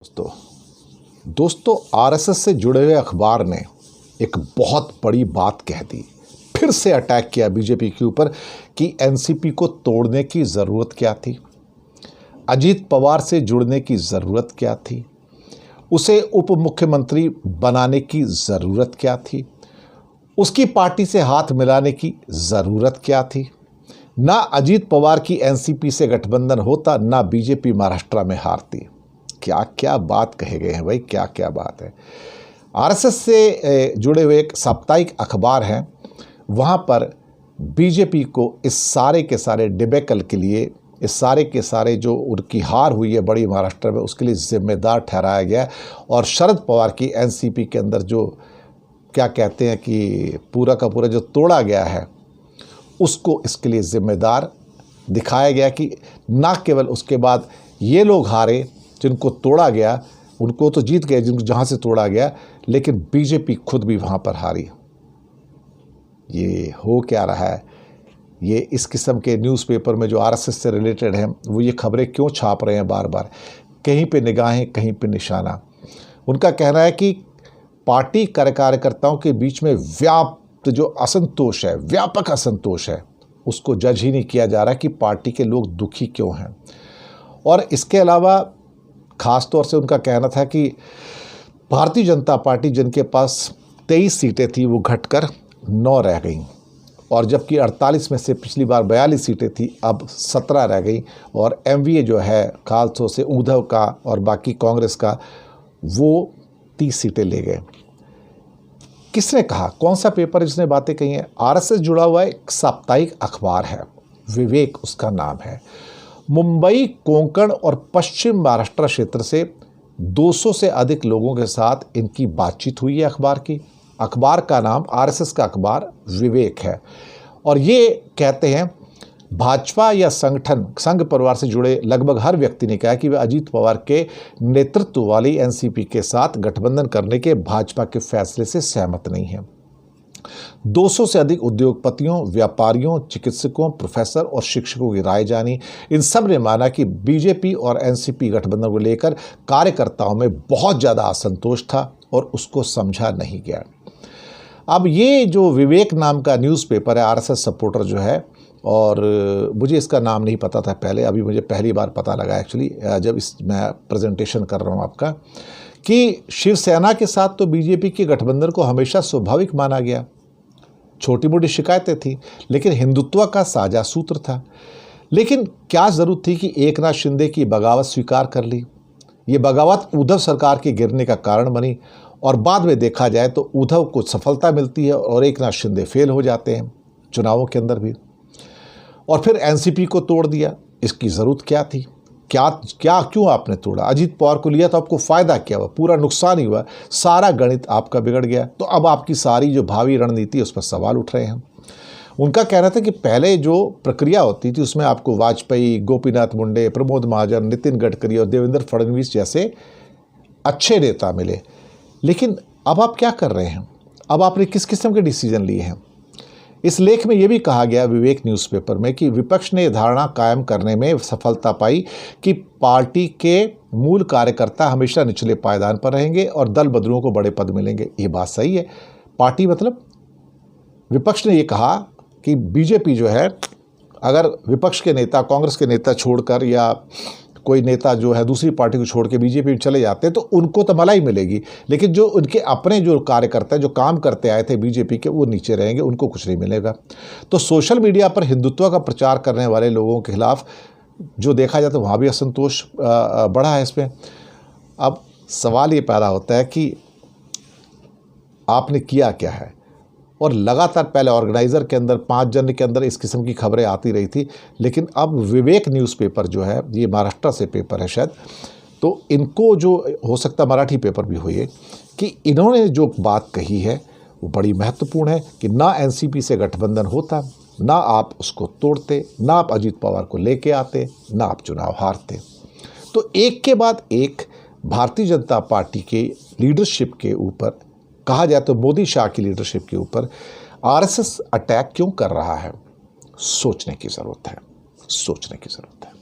दोस्तों आरएसएस से जुड़े हुए अखबार ने एक बहुत बड़ी बात कह दी। फिर से अटैक किया बीजेपी के ऊपर कि एनसीपी को तोड़ने की ज़रूरत क्या थी, अजीत पवार से जुड़ने की ज़रूरत क्या थी, उसे उप मुख्यमंत्री बनाने की ज़रूरत क्या थी, उसकी पार्टी से हाथ मिलाने की ज़रूरत क्या थी। ना अजीत पवार की एनसीपी से गठबंधन होता, ना बीजेपी महाराष्ट्र में हारती। क्या क्या बात कहे गए हैं भाई, क्या क्या बात है। आरएसएस से जुड़े हुए एक साप्ताहिक अखबार हैं, वहाँ पर बीजेपी को इस सारे के सारे डिबेकल के लिए, इस सारे के सारे जो उनकी हार हुई है बड़ी महाराष्ट्र में, उसके लिए जिम्मेदार ठहराया गया। और शरद पवार की एनसीपी के अंदर जो क्या कहते हैं कि पूरा का पूरा जो तोड़ा गया है, उसको इसके लिए जिम्मेदार दिखाया गया कि ना केवल उसके बाद ये लोग हारे जिनको तोड़ा गया, उनको तो जीत गए जिनको जहाँ से तोड़ा गया, लेकिन बीजेपी खुद भी वहाँ पर हारी। ये हो क्या रहा है, ये इस किस्म के न्यूज़पेपर में जो आरएसएस से रिलेटेड हैं वो ये खबरें क्यों छाप रहे हैं बार बार, कहीं पे निगाहें कहीं पे निशाना। उनका कहना है कि पार्टी कार्यकर्ताओं के बीच में व्याप्त जो असंतोष है, व्यापक असंतोष है, उसको जज ही नहीं किया जा रहा कि पार्टी के लोग दुखी क्यों हैं। और इसके अलावा ख़ास तौर से उनका कहना था कि भारतीय जनता पार्टी जिनके पास 23 सीटें थी वो घटकर 9 रह गईं, और जबकि 48 में से पिछली बार 42 सीटें थी, अब 17 रह गई। और एमवीए जो है खासतौर से उद्धव का और बाकी कांग्रेस का, वो 30 सीटें ले गए। किसने कहा, कौन सा पेपर जिसने बातें कही हैं? आरएसएस जुड़ा हुआ एक साप्ताहिक अखबार है, विवेक उसका नाम है। मुंबई, कोंकण और पश्चिम महाराष्ट्र क्षेत्र से 200 से अधिक लोगों के साथ इनकी बातचीत हुई है अखबार की। अखबार का नाम, आरएसएस का अखबार विवेक है। और ये कहते हैं भाजपा या संगठन, संघ परिवार से जुड़े लगभग हर व्यक्ति ने कहा कि वे अजीत पवार के नेतृत्व वाली एनसीपी के साथ गठबंधन करने के भाजपा के फैसले से सहमत नहीं है। 200 से अधिक उद्योगपतियों, व्यापारियों, चिकित्सकों, प्रोफेसर और शिक्षकों की राय जानी। इन सब ने माना कि बीजेपी और एनसीपी गठबंधन को लेकर कार्यकर्ताओं में बहुत ज़्यादा असंतोष था और उसको समझा नहीं गया। अब ये जो विवेक नाम का न्यूज़पेपर है, आरएसएस सपोर्टर जो है, और मुझे इसका नाम नहीं पता था पहले, अभी मुझे पहली बार पता लगा एक्चुअली जब इस मैं प्रेजेंटेशन कर रहा हूँ आपका, कि शिवसेना के साथ तो बीजेपी के गठबंधन को हमेशा स्वाभाविक माना गया। छोटी मोटी शिकायतें थी, लेकिन हिंदुत्व का साझा सूत्र था। लेकिन क्या ज़रूरत थी कि एकनाथ शिंदे की बगावत स्वीकार कर ली? ये बगावत उद्धव सरकार के गिरने का कारण बनी, और बाद में देखा जाए तो उद्धव को सफलता मिलती है और एकनाथ शिंदे फेल हो जाते हैं चुनावों के अंदर भी। और फिर एनसीपी को तोड़ दिया। इसकी ज़रूरत क्या थी? क्यों आपने तोड़ा? अजीत पवार को लिया तो आपको फ़ायदा क्या हुआ? पूरा नुकसान ही हुआ, सारा गणित आपका बिगड़ गया। तो अब आपकी सारी जो भावी रणनीति उस पर सवाल उठ रहे हैं। उनका कहना था कि पहले जो प्रक्रिया होती थी उसमें आपको वाजपेयी, गोपीनाथ मुंडे, प्रमोद महाजन, नितिन गडकरी और देवेंद्र फडणवीस जैसे अच्छे नेता मिले, लेकिन अब आप क्या कर रहे हैं? अब आपने किस किस्म के डिसीजन लिए हैं? इस लेख में यह भी कहा गया विवेक न्यूज़पेपर में कि विपक्ष ने धारणा कायम करने में सफलता पाई कि पार्टी के मूल कार्यकर्ता हमेशा निचले पायदान पर रहेंगे और दल बदलुओं को बड़े पद मिलेंगे। ये बात सही है। पार्टी मतलब विपक्ष ने ये कहा कि बीजेपी जो है, अगर विपक्ष के नेता, कांग्रेस के नेता छोड़कर या कोई नेता जो है दूसरी पार्टी को छोड़ के बीजेपी में चले जाते हैं तो उनको तो मलाई मिलेगी, लेकिन जो उनके अपने जो कार्यकर्ता जो काम करते आए थे बीजेपी के, वो नीचे रहेंगे, उनको कुछ नहीं मिलेगा। तो सोशल मीडिया पर हिंदुत्व का प्रचार करने वाले लोगों के खिलाफ जो देखा जाता है वहाँ भी असंतोष बढ़ा है इसमें। अब सवाल ये पैदा होता है कि आपने किया क्या है? और लगातार पहले ऑर्गेनाइज़र के अंदर 5 जन के अंदर इस किस्म की खबरें आती रही थी, लेकिन अब विवेक न्यूज़पेपर जो है, ये महाराष्ट्र से पेपर है शायद, तो इनको जो हो सकता मराठी पेपर भी हुई है, कि इन्होंने जो बात कही है वो बड़ी महत्वपूर्ण है कि ना एनसीपी से गठबंधन होता, ना आप उसको तोड़ते, ना आप अजीत पवार को लेके आते, ना आप चुनाव हारते। तो एक के बाद एक भारतीय जनता पार्टी के लीडरशिप के ऊपर, कहा जाए तो मोदी शाह की लीडरशिप के ऊपर आरएसएस अटैक क्यों कर रहा है? सोचने की ज़रूरत है, सोचने की ज़रूरत है।